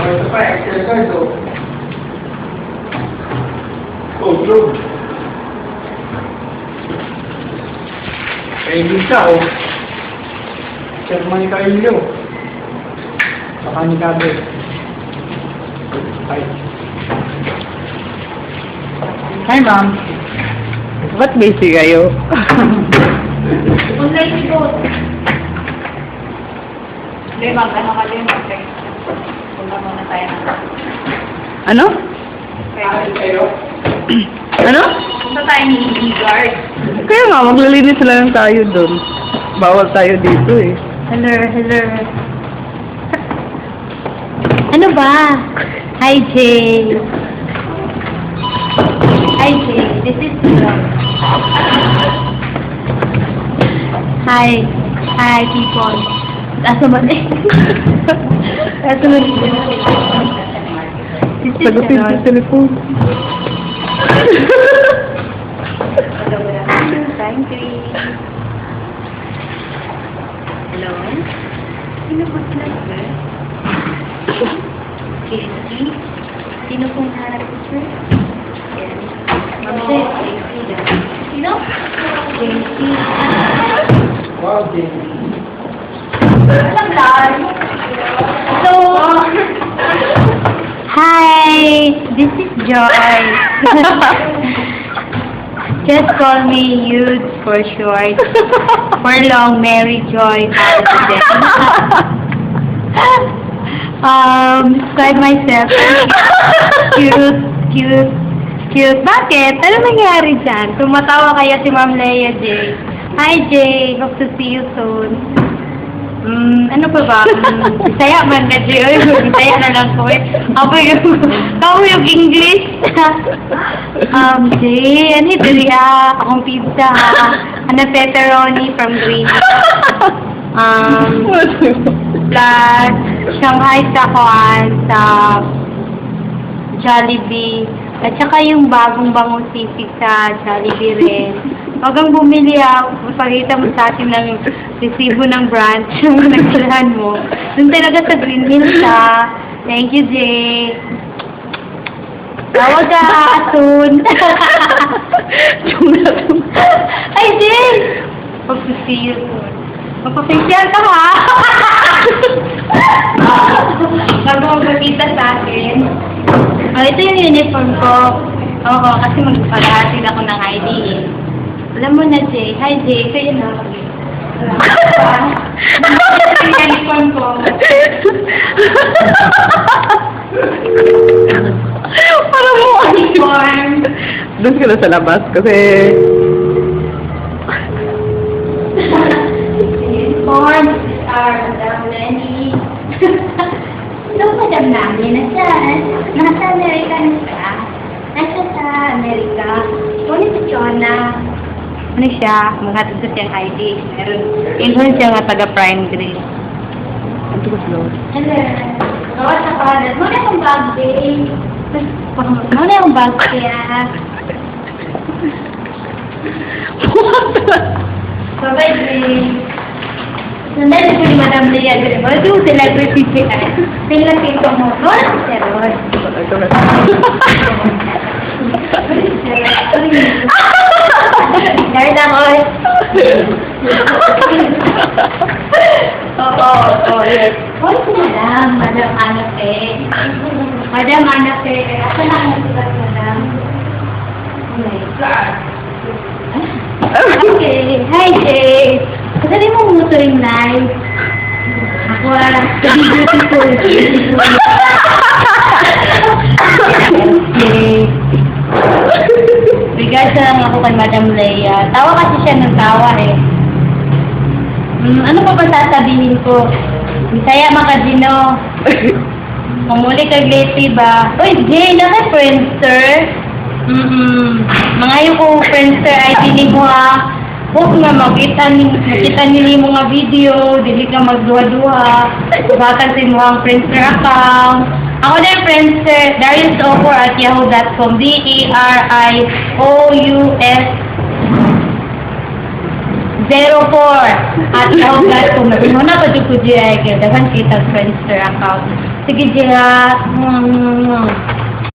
Ito pa, exercise o. Oh, true. Kaya hindi siya, oh. Chairman ni Kailio. Saka ni Kabe. Hi. Hi, ma'am. Ba't busy kayo? Online ko. Hindi, ano ka din, punta muna tayo na. Ano? Kayo? Ano? Punta tayo ni guard. Kaya nga, maglilinis lang tayo doon. Bawal tayo dito eh. Hello, hello. Ano ba? Hi, Jay. Hi, Jay. This is Hi. Hi, people. Asa ba eh? Asa ba This is Sagutin sa telepon. Thank you. Hello? Sino po sila, sir? Casey? Sino po yung hanap ko, sir? Yes. Ma'am, sir, Casey daw. Sino? Casey. Wow, Jamie. So, hi, this is Joy. Just call me Youth for short. For long, Mary Joy. Describe myself. Cute. Bakit? Ano nangyari dyan? Tumatawa kaya si Ma'am Leia J. Hi Jay, hope to see you soon. Ano pa ba? Bisaya man na Jay. Oy, Bisaya na lang ko eh. Ako yung English. Jay, ano ito akong pizza ha. Ano pepperoni from Green. Plus, Shanghai sa Jollibee. At saka yung bagong bangong sisig sa Jollibee rin. Huwag kang bumili pakita mo sa atin ng resibo ng branch yung nagkalahan mo. Doon talaga sa Green Hills ha. Thank you, Jay. Tawag ka soon. Ay, Jay! Hope to see you soon. Magpa-facial ka ha? Bago magpakita sa akin. Ito yung uniform ko. Oo, kasi magpapalahatid ako ng ID. Alam mo na, Jay. Hi, Jay. Kayo na. Ito yung uniform ko. Para mo Uniform. doon ka na sa labas kasi Uniform. This is our Madam Lenny. Hello, Madam namin. Nasa Amerika na siya. Nasa sa Amerika. Ngunit si Chona. Ano siya? Maghatid ko siyang ID. Meron. Ingon siya nga taga-Prime Green. ito ko slow. Hello. Oo, sa kanan. Muna yung bag, babe. Muna yung bag kaya. Bye-bye, babe. Sandali ko ni Madam Leia. Ito yung celebrity siya. Sila kito mo. Wala ko siya ron. Ito na. Dahil lang, oy. Oo, yes. Hoy, Madam Anape. Madam Anape. Asa na ang sulat, Madam? Oh my God. Okay. Hi, Jay. Kasali mo muto yung live. Ako, beautiful. Okay. Regards lang ako kay Madam Leia. Tawa kasi siya ng tawa eh. Ano pa ba sasabihin ko? Bisaya makadino. Mamuli kag late ba? Uy, Jay, naka-Friendster? Mga yung ko Friendster ID ni mo ha. Huwag nga makita nili mo nga video, dili ka magduha-duha. Batang si mo ang Friendster account. Ako na yung Friendster, dariusoffer@yahoo.com. DARIOUS At ahogat ko, matingo na pa dyan ko dyan, kaya dahan kita Friendster account. Sige, Jira.